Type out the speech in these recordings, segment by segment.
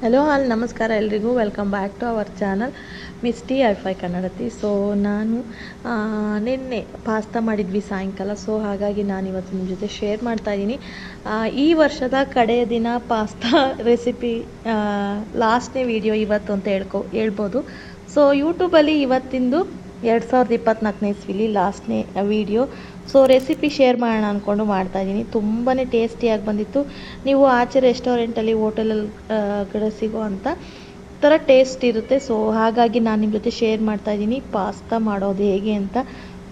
Hello all ನಮಸ್ಕಾರ ಎಲ್ರಿಗೂ welcome back to our channel ಮಿಸ್ಟಿ ಐಫೈ ಕನ್ನಡತಿ. ಸೊ ನಾನು ನಿನ್ನೆ ಪಾಸ್ತಾ ಮಾಡಿದ್ವಿ ಸಾಯಂಕಾಲ. ಸೊ ಹಾಗಾಗಿ ನಾನು ಇವತ್ತು ನಿಮ್ಮ ಜೊತೆ ಶೇರ್ ಮಾಡ್ತಾ ಇದ್ದೀನಿ ಈ ವರ್ಷದ ಕಡೆಯ ದಿನ ಪಾಸ್ತಾ ರೆಸಿಪಿ ಲಾಸ್ಟ್ನೇ ವಿಡಿಯೋ ಇವತ್ತು ಅಂತ ಹೇಳ್ಬೋದು. ಸೊ ಯೂಟ್ಯೂಬಲ್ಲಿ ಇವತ್ತಿಂದು 2024ನೇ ಇಸ್ವಿಲಿ ಲಾಸ್ಟ್ನೇ ವಿಡಿಯೋ. ಸೊ ರೆಸಿಪಿ ಶೇರ್ ಮಾಡೋಣ ಅಂದ್ಕೊಂಡು ಮಾಡ್ತಾಯಿದ್ದೀನಿ. ತುಂಬಾ ಟೇಸ್ಟಿಯಾಗಿ ಬಂದಿತ್ತು. ನೀವು ಆಚೆ ರೆಸ್ಟೋರೆಂಟಲ್ಲಿ ಹೋಟೆಲಲ್ಲಿ ಕಡೆ ಸಿಗೋ ಅಂಥ ಥರ ಟೇಸ್ಟ್ ಇರುತ್ತೆ. ಸೊ ಹಾಗಾಗಿ ನಾನು ನಿಮ್ಮ ಜೊತೆ ಶೇರ್ ಮಾಡ್ತಾಯಿದ್ದೀನಿ ಪಾಸ್ತಾ ಮಾಡೋದು ಹೇಗೆ ಅಂತ.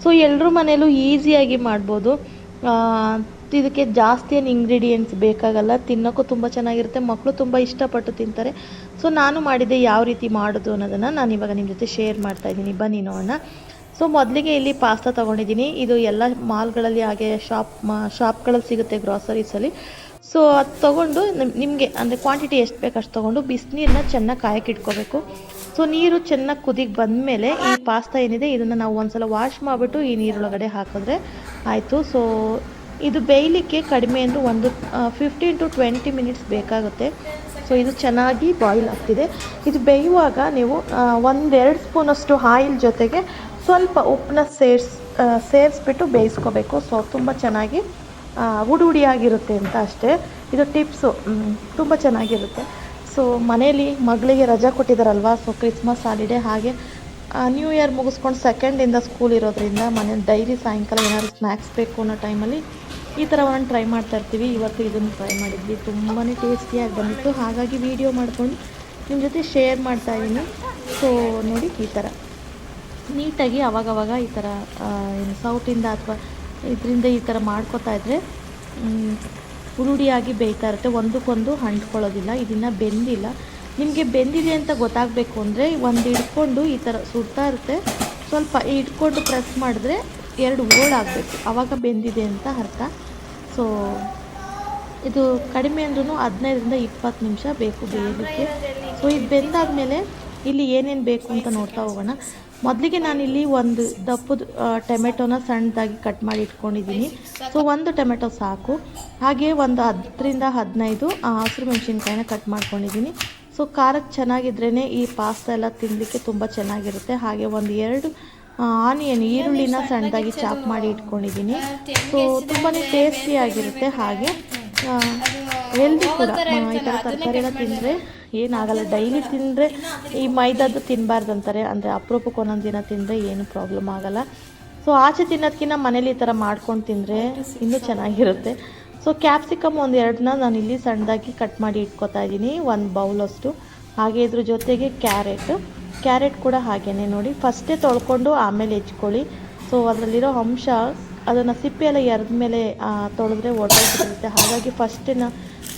ಸೊ ಎಲ್ಲರ ಮನೇಲೂ ಈಸಿಯಾಗಿ ಮಾಡ್ಬೋದು. ಇದಕ್ಕೆ ಜಾಸ್ತಿ ಏನು ಇಂಗ್ರೀಡಿಯೆಂಟ್ಸ್ ಬೇಕಾಗಲ್ಲ. ತಿನ್ನೋಕ್ಕೂ ತುಂಬ ಚೆನ್ನಾಗಿರುತ್ತೆ, ಮಕ್ಕಳು ತುಂಬ ಇಷ್ಟಪಟ್ಟು ತಿಂತಾರೆ. ಸೊ ನಾನು ಮಾಡಿದ್ದೆ ಯಾವ ರೀತಿ ಮಾಡೋದು ಅನ್ನೋದನ್ನು ನಾನು ಇವಾಗ ನಿಮ್ಮ ಜೊತೆ ಶೇರ್ ಮಾಡ್ತಾಯಿದ್ದೀನಿ. ಬನ್ನಿ ನೋಡೋಣ. ಸೊ ಮೊದಲಿಗೆ ಇಲ್ಲಿ ಪಾಸ್ತಾ ತೊಗೊಂಡಿದ್ದೀನಿ. ಇದು ಎಲ್ಲ ಮಾಲ್ಗಳಲ್ಲಿ ಹಾಗೆ ಶಾಪ್ಗಳಲ್ಲಿ ಸಿಗುತ್ತೆ, ಗ್ರಾಸರೀಸಲ್ಲಿ. ಸೊ ಅದು ತೊಗೊಂಡು ನಿಮಗೆ ಅಂದರೆ ಕ್ವಾಂಟಿಟಿ ಎಷ್ಟು ಬೇಕು ಅಷ್ಟು ತೊಗೊಂಡು ಬಿಸಿನೀರನ್ನ ಚೆನ್ನಾಗಿ ಕಾಯಕ್ಕೆ ಇಟ್ಕೋಬೇಕು. ಸೊ ನೀರು ಚೆನ್ನಾಗಿ ಕುದಿಗೆ ಬಂದಮೇಲೆ ಈ ಪಾಸ್ತಾ ಏನಿದೆ ಇದನ್ನು ನಾವು ಒಂದ್ಸಲ ವಾಶ್ ಮಾಡಿಬಿಟ್ಟು ಈ ನೀರೊಳಗಡೆ ಹಾಕಿದ್ರೆ ಆಯಿತು. ಸೊ ಇದು ಬೇಯಲಿಕ್ಕೆ ಕಡಿಮೆ ಅಂದರೂ ಒಂದು 15 to 20 ಮಿನಿಟ್ಸ್ ಬೇಕಾಗುತ್ತೆ. ಸೊ ಇದು ಚೆನ್ನಾಗಿ ಬಾಯ್ಲ್ ಆಗ್ತಿದೆ. ಇದು ಬೇಯುವಾಗ ನೀವು 1-2 ಸ್ಪೂನಷ್ಟು ಆಯಿಲ್ ಜೊತೆಗೆ ಸ್ವಲ್ಪ ಉಪ್ಪನ್ನ ಸೇರಿಸ್ಬಿಟ್ಟು ಬೇಯಿಸ್ಕೋಬೇಕು. ಸೊ ತುಂಬ ಚೆನ್ನಾಗಿ ಹುಡಿಯಾಗಿರುತ್ತೆ ಅಂತ ಅಷ್ಟೇ. ಇದು ಟಿಪ್ಸು, ತುಂಬ ಚೆನ್ನಾಗಿರುತ್ತೆ. ಸೊ ಮನೇಲಿ ಮಗಳಿಗೆ ರಜಾ ಕೊಟ್ಟಿದ್ದಾರಲ್ವ, ಸೊ ಕ್ರಿಸ್ಮಸ್ ಹಾಲಿಡೇ ಹಾಗೆ ನ್ಯೂ ಇಯರ್ ಮುಗಿಸ್ಕೊಂಡು ಸೆಕೆಂಡಿಂದ ಸ್ಕೂಲ್ ಇರೋದ್ರಿಂದ ಮನೇಲಿ ಡೈಲಿ ಸಾಯಂಕಾಲ ಏನಾದರೂ ಸ್ನ್ಯಾಕ್ಸ್ ಬೇಕು ಅನ್ನೋ ಟೈಮಲ್ಲಿ ಈ ಥರ ಒಂದು ಟ್ರೈ ಮಾಡ್ತಾಯಿರ್ತೀವಿ. ಇವತ್ತು ಇದನ್ನು ಟ್ರೈ ಮಾಡಿದ್ವಿ, ತುಂಬಾ ಟೇಸ್ಟಿಯಾಗಿ ಬಂದಿತ್ತು. ಹಾಗಾಗಿ ವಿಡಿಯೋ ಮಾಡ್ಕೊಂಡು ನಿಮ್ಮ ಜೊತೆ ಶೇರ್ ಮಾಡ್ತಾಯಿದ್ದೀನಿ. ಸೊ ನೋಡಿ, ಈ ಥರ ನೀಟಾಗಿ ಅವಾಗವಾಗ ಈ ಥರ ಸೌಟಿಂದ ಅಥವಾ ಇದರಿಂದ ಈ ಥರ ಮಾಡ್ಕೋತಾ ಇದ್ದರೆ ಹುರುಡಿಯಾಗಿ ಬೇಯ್ತಾ ಇರುತ್ತೆ, ಒಂದಕ್ಕೊಂದು ಅಂಟ್ಕೊಳ್ಳೋದಿಲ್ಲ. ಇದನ್ನು ಬೆಂದಿಲ್ಲ. ನಿಮಗೆ ಬೆಂದಿದೆ ಅಂತ ಗೊತ್ತಾಗಬೇಕು ಅಂದರೆ ಒಂದು ಹಿಡ್ಕೊಂಡು ಈ ಥರ ಸುಡ್ತಾ ಇರುತ್ತೆ, ಸ್ವಲ್ಪ ಹಿಡ್ಕೊಂಡು ಪ್ರೆಸ್ ಮಾಡಿದ್ರೆ 2 ಹೋಳಾಗಬೇಕು, ಆವಾಗ ಬೆಂದಿದೆ ಅಂತ ಅರ್ಥ. ಸೊ ಇದು ಕಡಿಮೆ ಅಂದ್ರೂ 15ರಿಂದ 20 ನಿಮಿಷ ಬೇಕು ಬೇಯಲಿಕ್ಕೆ. ಸೊ ಇದು ಬೆಂದಾದಮೇಲೆ ಇಲ್ಲಿ ಏನೇನು ಬೇಕು ಅಂತ ನೋಡ್ತಾ ಹೋಗೋಣ. ಮೊದಲಿಗೆ ನಾನಿಲ್ಲಿ ಒಂದು ದಪ್ಪದ ಟೊಮೆಟೊನ ಸಣ್ಣದಾಗಿ ಕಟ್ ಮಾಡಿ ಇಟ್ಕೊಂಡಿದ್ದೀನಿ. ಸೊ ಒಂದು ಟೊಮೆಟೊ ಸಾಕು. ಹಾಗೆ ಒಂದು 10ರಿಂದ 15 ಹಸಿರು ಮೆಣಸಿನ್ಕಾಯಿನ ಕಟ್ ಮಾಡ್ಕೊಂಡಿದ್ದೀನಿ. ಸೊ ಖಾರಕ್ಕೆ ಚೆನ್ನಾಗಿದ್ರೇ ಈ ಪಾಸ್ತಾ ಎಲ್ಲ ತಿನ್ನಲಿಕ್ಕೆ ತುಂಬ ಚೆನ್ನಾಗಿರುತ್ತೆ. ಹಾಗೆ ಒಂದು 2 ಆನಿಯನ್ ಈರುಳ್ಳಿನ ಸಣ್ಣದಾಗಿ ಚಾಪ್ ಮಾಡಿ ಇಟ್ಕೊಂಡಿದ್ದೀನಿ. ಸೊ ತುಂಬಾ ಟೇಸ್ಟಿಯಾಗಿರುತ್ತೆ. ಹಾಗೆ ಹೆಲ್ದಿ ಕೂಡ. ಈ ಥರ ತರಕಾರಿ ಎಲ್ಲ ತಿಂದರೆ ಏನಾಗಲ್ಲ. ಡೈಲಿ ತಿಂದರೆ ಈ ಮೈದಾದ್ದು ತಿನ್ನಬಾರ್ದು ಅಂತಾರೆ, ಅಂದರೆ ಅಪರೂಪಕ್ಕೆ ಒಂದೊಂದು ದಿನ ತಿಂದರೆ ಏನು ಪ್ರಾಬ್ಲಮ್ ಆಗಲ್ಲ. ಸೊ ಆಚೆ ತಿನ್ನೋದಕ್ಕಿಂತ ಮನೇಲಿ ಈ ಥರ ಮಾಡ್ಕೊಂಡು ತಿಂದರೆ ಇನ್ನೂ ಚೆನ್ನಾಗಿರುತ್ತೆ. ಸೊ ಕ್ಯಾಪ್ಸಿಕಮ್ ಒಂದು 2ನ ನಾನಿಲ್ಲಿ ಸಣ್ಣದಾಗಿ ಕಟ್ ಮಾಡಿ ಇಟ್ಕೊತಾ ಇದ್ದೀನಿ, 1 ಬೌಲಷ್ಟು. ಹಾಗೆ ಇದ್ರ ಜೊತೆಗೆ ಕ್ಯಾರೆಟ್ ಕೂಡ ಹಾಗೆಯೇ ನೋಡಿ, ಫಸ್ಟೇ ತೊಳ್ಕೊಂಡು ಆಮೇಲೆ ಹೆಚ್ಕೊಳ್ಳಿ. ಸೊ ಅದರಲ್ಲಿರೋ ಅಂಶ ಅದನ್ನು ಸಿಪ್ಪೆ ಎಲ್ಲ ಎರೆದ ಮೇಲೆ ತೊಳೆದ್ರೆ ಒಟ್ಟೋಗ್ಬಿಟ್ಟಿರುತ್ತೆ. ಹಾಗಾಗಿ ಫಸ್ಟೇ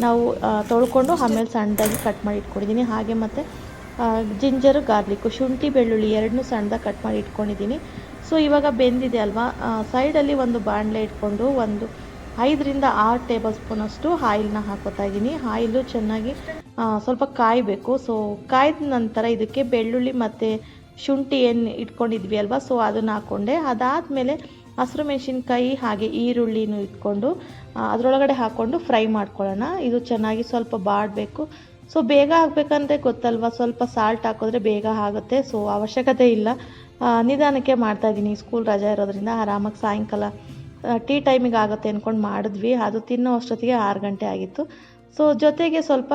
ನಾವು ತೊಳ್ಕೊಂಡು ಆಮೇಲೆ ಸಣ್ಣದಾಗಿ ಕಟ್ ಮಾಡಿ ಇಟ್ಕೊಂಡಿದ್ದೀನಿ. ಹಾಗೆ ಮತ್ತು ಜಿಂಜರು ಗಾರ್ಲಿಕ್ಕು, ಶುಂಠಿ ಬೆಳ್ಳುಳ್ಳಿ 2 ಸಣ್ಣದಾಗಿ ಕಟ್ ಮಾಡಿ ಇಟ್ಕೊಂಡಿದ್ದೀನಿ. ಸೊ ಇವಾಗ ಬೆಂದಿದೆ ಅಲ್ವಾ, ಸೈಡಲ್ಲಿ ಒಂದು ಬಾಣಲೆ ಇಟ್ಕೊಂಡು ಒಂದು 5ರಿಂದ 6 ಟೇಬಲ್ ಸ್ಪೂನಷ್ಟು ಆಯಿಲ್ನ ಹಾಕೋತಾ ಇದ್ದೀನಿ. ಆಯಿಲು ಚೆನ್ನಾಗಿ ಸ್ವಲ್ಪ ಕಾಯಬೇಕು. ಸೊ ಕಾಯ್ದ ನಂತರ ಇದಕ್ಕೆ ಬೆಳ್ಳುಳ್ಳಿ ಮತ್ತು ಶುಂಠಿ ಏನು ಇಟ್ಕೊಂಡಿದ್ವಿ ಅಲ್ವಾ, ಸೊ ಅದನ್ನು ಹಾಕ್ಕೊಂಡೆ. ಅದಾದಮೇಲೆ ಹಸಿರು ಮೆಣಸಿನ್ಕಾಯಿ ಹಾಗೆ ಈರುಳ್ಳಿನೂ ಇಟ್ಕೊಂಡು ಅದರೊಳಗಡೆ ಹಾಕ್ಕೊಂಡು ಫ್ರೈ ಮಾಡ್ಕೊಳ್ಳೋಣ. ಇದು ಚೆನ್ನಾಗಿ ಸ್ವಲ್ಪ ಬಾಡಬೇಕು. ಸೊ ಬೇಗ ಆಗಬೇಕಂದ್ರೆ ಗೊತ್ತಲ್ವ, ಸ್ವಲ್ಪ ಸಾಲ್ಟ್ ಹಾಕಿದ್ರೆ ಬೇಗ ಆಗುತ್ತೆ. ಸೊ ಅವಶ್ಯಕತೆ ಇಲ್ಲ, ನಿಧಾನಕ್ಕೆ ಮಾಡ್ತಾಯಿದ್ದೀನಿ. ಸ್ಕೂಲ್ ರಜೆ ಇರೋದ್ರಿಂದ ಆರಾಮಾಗಿ ಸಾಯಂಕಾಲ ಟೀ ಟೈಮಿಗೆ ಆಗುತ್ತೆ ಅಂದ್ಕೊಂಡು ಮಾಡಿದ್ವಿ. ಅದು ತಿನ್ನೋ ಅಷ್ಟೊತ್ತಿಗೆ 6 ಗಂಟೆ ಆಗಿತ್ತು. ಸೊ ಜೊತೆಗೆ ಸ್ವಲ್ಪ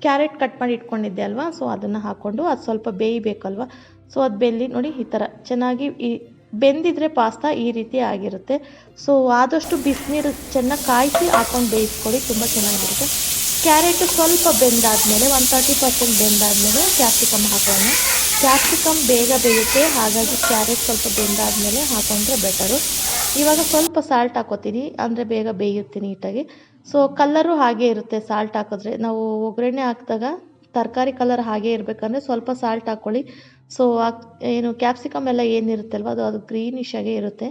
ಕ್ಯಾರೆಟ್ ಕಟ್ ಮಾಡಿ ಇಟ್ಕೊಂಡಿದ್ದೆ ಅಲ್ವಾ, ಸೊ ಅದನ್ನು ಹಾಕ್ಕೊಂಡು ಅದು ಸ್ವಲ್ಪ ಬೇಯಬೇಕಲ್ವ. ಸೊ ಅದು ಬೆಲ್ಲಿ ನೋಡಿ, ಈ ಥರ ಚೆನ್ನಾಗಿ ಬೆಂದಿದ್ರೆ ಪಾಸ್ತಾ ಈ ರೀತಿ ಆಗಿರುತ್ತೆ. ಸೊ ಆದಷ್ಟು ಬಿಸಿನೀರು ಚೆನ್ನಾಗಿ ಕಾಯಿಸಿ ಹಾಕ್ಕೊಂಡು ಬೇಯಿಸ್ಕೊಳ್ಳಿ, ತುಂಬ ಚೆನ್ನಾಗಿರುತ್ತೆ. ಕ್ಯಾರೆಟು ಸ್ವಲ್ಪ ಬೆಂದಾದಮೇಲೆ 30% ಬೆಂದಾದಮೇಲೆ ಕ್ಯಾಪ್ಸಿಕಮ್ ಹಾಕೋಣ. ಕ್ಯಾಪ್ಸಿಕಮ್ ಬೇಗ ಬೇಯುತ್ತೆ, ಹಾಗಾಗಿ ಕ್ಯಾರೆಟ್ ಸ್ವಲ್ಪ ಬೆಂದಾದಮೇಲೆ ಹಾಕೊಂಡ್ರೆ ಬೆಟರು. ಇವಾಗ ಸ್ವಲ್ಪ ಸಾಲ್ಟ್ ಹಾಕೋತೀನಿ, ಅಂದರೆ ಬೇಗ ಬೇಯುತ್ತೆ ನೀಟಾಗಿ. ಸೊ ಕಲ್ಲರು ಹಾಗೇ ಇರುತ್ತೆ ಸಾಲ್ಟ್ ಹಾಕಿದ್ರೆ. ನಾವು ಒಗ್ಗರಣೆ ಹಾಕಿದಾಗ ತರಕಾರಿ ಕಲರ್ ಹಾಗೇ ಇರಬೇಕಂದ್ರೆ ಸ್ವಲ್ಪ ಸಾಲ್ಟ್ ಹಾಕ್ಕೊಳ್ಳಿ. ಸೊ ಏನು ಕ್ಯಾಪ್ಸಿಕಮ್ ಎಲ್ಲ ಏನಿರುತ್ತೆ ಅಲ್ವ, ಅದು ಗ್ರೀನಿಶ್ ಆಗೇ ಇರುತ್ತೆ.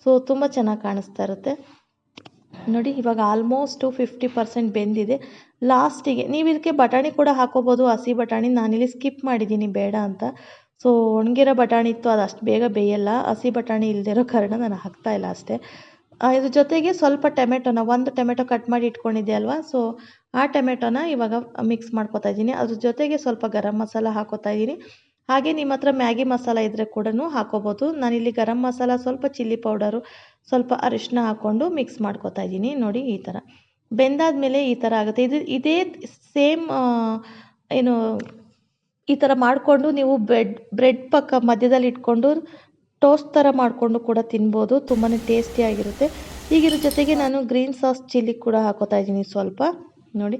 ಸೊ ತುಂಬ ಚೆನ್ನಾಗಿ ಕಾಣಿಸ್ತಾ ಇರುತ್ತೆ ನೋಡಿ. ಇವಾಗ ಆಲ್ಮೋಸ್ಟು 50% ಬೆಂದಿದೆ. ಲಾಸ್ಟಿಗೆ ನೀವು ಇದಕ್ಕೆ ಬಟಾಣಿ ಕೂಡ ಹಾಕೋಬೋದು, ಹಸಿ ಬಟಾಣಿ. ನಾನಿಲ್ಲಿ ಸ್ಕಿಪ್ ಮಾಡಿದ್ದೀನಿ ಬೇಡ ಅಂತ. ಸೊ ಒಣಗಿರೋ ಬಟಾಣಿ ಇತ್ತು, ಅದು ಅಷ್ಟು ಬೇಗ ಬೇಯಲ್ಲ. ಹಸಿ ಬಟಾಣಿ ಇಲ್ಲದಿರೋ ಕಾರಣ ನಾನು ಹಾಕ್ತಾಯಿಲ್ಲ ಅಷ್ಟೇ. ಇದ್ರ ಜೊತೆಗೆ ಸ್ವಲ್ಪ ಟೊಮೆಟೊನ 1 ಟೊಮೆಟೊ ಕಟ್ ಮಾಡಿ ಇಟ್ಕೊಂಡಿದ್ದೆ ಅಲ್ವಾ, ಸೊ ಆ ಟೊಮೆಟೊನ ಇವಾಗ ಮಿಕ್ಸ್ ಮಾಡ್ಕೊತಾ ಇದ್ದೀನಿ. ಅದ್ರ ಜೊತೆಗೆ ಸ್ವಲ್ಪ ಗರಂ ಮಸಾಲ ಹಾಕೋತಾ ಇದ್ದೀನಿ. ಹಾಗೆ ನಿಮ್ಮ ಹತ್ರ ಮ್ಯಾಗಿ ಮಸಾಲ ಇದ್ದರೆ ಕೂಡ ಹಾಕೋಬೋದು. ನಾನಿಲ್ಲಿ ಗರಂ ಮಸಾಲ, ಸ್ವಲ್ಪ ಚಿಲ್ಲಿ ಪೌಡರು, ಸ್ವಲ್ಪ ಅರಿಶಿನ ಹಾಕ್ಕೊಂಡು ಮಿಕ್ಸ್ ಮಾಡ್ಕೊತಾ ಇದ್ದೀನಿ. ನೋಡಿ ಈ ಥರ ಬೆಂದಾದ್ಮೇಲೆ ಈ ಥರ ಆಗುತ್ತೆ. ಇದೇ ಸೇಮ್ ಏನು ಈ ಥರ ಮಾಡಿಕೊಂಡು ನೀವು ಬ್ರೆಡ್ ಪಕ್ಕ ಮಧ್ಯದಲ್ಲಿ ಇಟ್ಕೊಂಡು ಟೋಸ್ಟ್ ಥರ ಮಾಡಿಕೊಂಡು ಕೂಡ ತಿನ್ಬೋದು. ತುಂಬಾ ಟೇಸ್ಟಿಯಾಗಿರುತ್ತೆ. ಈಗ ಇದ್ರ ಜೊತೆಗೆ ನಾನು ಗ್ರೀನ್ ಸಾಸ್ ಚಿಲ್ಲಿ ಕೂಡ ಹಾಕೋತಾ ಇದ್ದೀನಿ ಸ್ವಲ್ಪ ನೋಡಿ.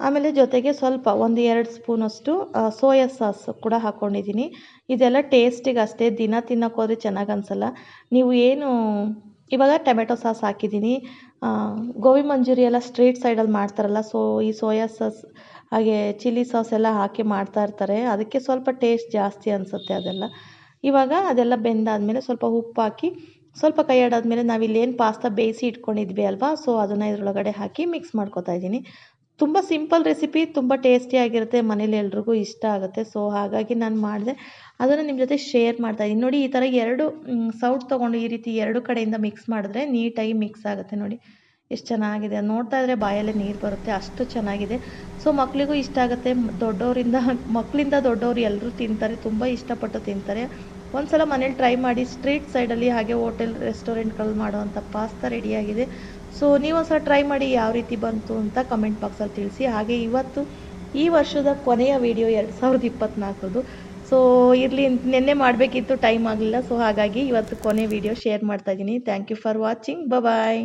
ಆಮೇಲೆ ಜೊತೆಗೆ ಸ್ವಲ್ಪ 1-2 ಸ್ಪೂನಷ್ಟು ಸೋಯಾ ಸಾಸ್ ಕೂಡ ಹಾಕ್ಕೊಂಡಿದ್ದೀನಿ. ಇದೆಲ್ಲ ಟೇಸ್ಟಿಗೆ ಅಷ್ಟೇ, ದಿನ ತಿನ್ನೋಕೆ ಹೋದರೆ ಚೆನ್ನಾಗಿ ಅನಿಸಲ್ಲ. ನೀವು ಏನು ಇವಾಗ ಟೊಮೆಟೊ ಸಾಸ್ ಹಾಕಿದ್ದೀನಿ, ಗೋಬಿ ಮಂಚೂರಿ ಎಲ್ಲ ಸ್ಟ್ರೀಟ್ ಸೈಡಲ್ಲಿ ಮಾಡ್ತಾರಲ್ಲ, ಸೊ ಈ ಸೋಯಾ ಸಾಸ್ ಹಾಗೆ ಚಿಲ್ಲಿ ಸಾಸ್ ಎಲ್ಲ ಹಾಕಿ ಮಾಡ್ತಾ ಇರ್ತಾರೆ, ಅದಕ್ಕೆ ಸ್ವಲ್ಪ ಟೇಸ್ಟ್ ಜಾಸ್ತಿ ಅನಿಸುತ್ತೆ ಅದೆಲ್ಲ. ಇವಾಗ ಅದೆಲ್ಲ ಬೆಂದಾದಮೇಲೆ ಸ್ವಲ್ಪ ಉಪ್ಪು ಹಾಕಿ ಸ್ವಲ್ಪ ಕೈ ಆಡಾದ್ಮೇಲೆ ನಾವಿಲ್ಲೇನು ಪಾಸ್ತಾ ಬೇಯಿಸಿ ಇಟ್ಕೊಂಡಿದ್ವಿ ಅಲ್ವಾ, ಸೊ ಅದನ್ನು ಇದರೊಳಗಡೆ ಹಾಕಿ ಮಿಕ್ಸ್ ಮಾಡ್ಕೊತಾ ಇದ್ದೀನಿ. ತುಂಬ ಸಿಂಪಲ್ ರೆಸಿಪಿ, ತುಂಬ ಟೇಸ್ಟಿಯಾಗಿರುತ್ತೆ, ಮನೇಲಿ ಎಲ್ರಿಗೂ ಇಷ್ಟ ಆಗುತ್ತೆ. ಸೊ ಹಾಗಾಗಿ ನಾನು ಮಾಡಿದೆ, ಅದನ್ನು ನಿಮ್ಮ ಜೊತೆ ಶೇರ್ ಮಾಡ್ತಾ ಇದ್ದೀನಿ. ನೋಡಿ ಈ ಥರ 2 ಸೌಟ್ ತೊಗೊಂಡು ಈ ರೀತಿ 2 ಕಡೆಯಿಂದ ಮಿಕ್ಸ್ ಮಾಡಿದ್ರೆ ನೀಟಾಗಿ ಮಿಕ್ಸ್ ಆಗುತ್ತೆ. ನೋಡಿ ಎಷ್ಟು ಚೆನ್ನಾಗಿದೆ, ನೋಡ್ತಾ ಇದ್ರೆ ಬಾಯಲ್ಲೇ ನೀರು ಬರುತ್ತೆ, ಅಷ್ಟು ಚೆನ್ನಾಗಿದೆ. ಸೊ ಮಕ್ಕಳಿಗೂ ಇಷ್ಟ ಆಗುತ್ತೆ, ಮಕ್ಕಳಿಂದ ದೊಡ್ಡವರು ಎಲ್ಲರೂ ತಿಂತಾರೆ, ತುಂಬ ಇಷ್ಟಪಟ್ಟು ತಿಂತಾರೆ. ಒಂದ್ಸಲ ಮನೇಲಿ ಟ್ರೈ ಮಾಡಿ. ಸ್ಟ್ರೀಟ್ ಸೈಡಲ್ಲಿ ಹಾಗೆ ಹೋಟೆಲ್ ರೆಸ್ಟೋರೆಂಟ್ಗಳಲ್ಲಿ ಮಾಡುವಂಥ ಪಾಸ್ತಾ ರೆಡಿಯಾಗಿದೆ. ಸೊ ನೀವೊಂದ್ಸಲ ಟ್ರೈ ಮಾಡಿ, ಯಾವ ರೀತಿ ಬಂತು ಅಂತ ಕಮೆಂಟ್ ಬಾಕ್ಸಲ್ಲಿ ತಿಳಿಸಿ. ಹಾಗೆ ಇವತ್ತು ಈ ವರ್ಷದ ಕೊನೆಯ ವಿಡಿಯೋ 2024. ಸೊ ಇರಲಿ, ನಿನ್ನೆ ಮಾಡಬೇಕಿತ್ತು, ಟೈಮ್ ಆಗಲಿಲ್ಲ. ಸೊ ಹಾಗಾಗಿ ಇವತ್ತು ಕೊನೆ ವಿಡಿಯೋ ಶೇರ್ ಮಾಡ್ತಾ ಇದ್ದೀನಿ. Thank you for watching. Bye.